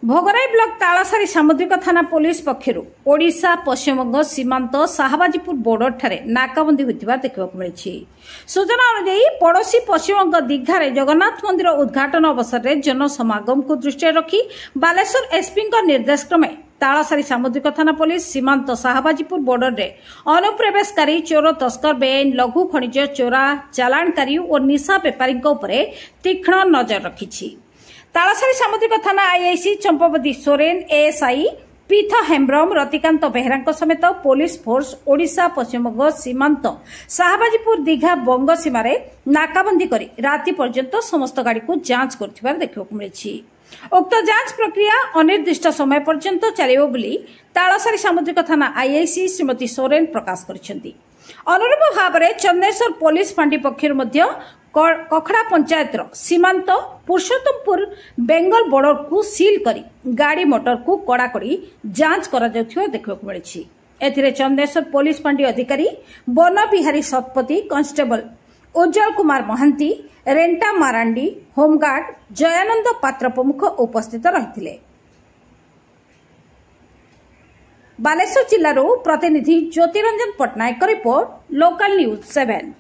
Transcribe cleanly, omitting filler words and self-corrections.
Bhograi block तालासारी सामुद्रिक थाना police पक्षर Odisha Paschim Banga सीमांत शाहबाजीपुर बोर्डर ठारे नाकाबंदी होता देखा मिली। सूचना अनुसार पड़ोशी पश्चिमबंग दीघार जगन्नाथ मंदिर उद्घाटन अवसर में जनसमागम को दृष्टि रखी बालेश्वर एसपी निर्देश क्रमे तालासारी सामुद्रिक थाना पुलिस सीमांत शाहबाजीपुर बोर्डर में अनुप्रवेशकारी चोर तस्कर बेआईन लघु खनिज चोरा चालाणकारी और निशा बेपारी तीक्ष्ण नजर रखी। तालासारी सामुद्रिक थाना आईआईसी चंपावती सोरेन एएसआई पीथ हेम्ब्रम रतिकांत बेहरा समेत पुलिस फोर्स ओडिशा पश्चिमबंग सीमांत शाहबाजीपुर दीघा बंग सीमार नाकाबंदी कर राति पर्यंत समस्त गाड़ी को जांच कर देखा मिली। उक्त जांच प्रक्रिया अनिर्दिष्ट समय पर्यंत चलिब बोली तालासारी सामुद्रिक थाना आईआईसी श्रीमती सोरेन प्रकाश करिसेंती। अनुरूप भाव में चंदेश्वर पुलिस फांडी पक्षर कखड़ा पंचायत सीमांत पुरुषोत्तमपुर बेंगल बॉर्डर को सील करी गाड़ी मोटर को कड़ाकड़ी जांच करा देखा मिली। एथिरे चंदेश्वर पुलिस फांडी अधिकारी वन बिहारी शतपथी कांस्टेबल उज्जवल कुमार महांती रेंटा मारांडी होमगार्ड जयानंद पात्र प्रमुख उपस्थित रही। बालेश्वर जिल्लारू प्रतिनिधि Jyotiranjan Pattnaik report local news 7।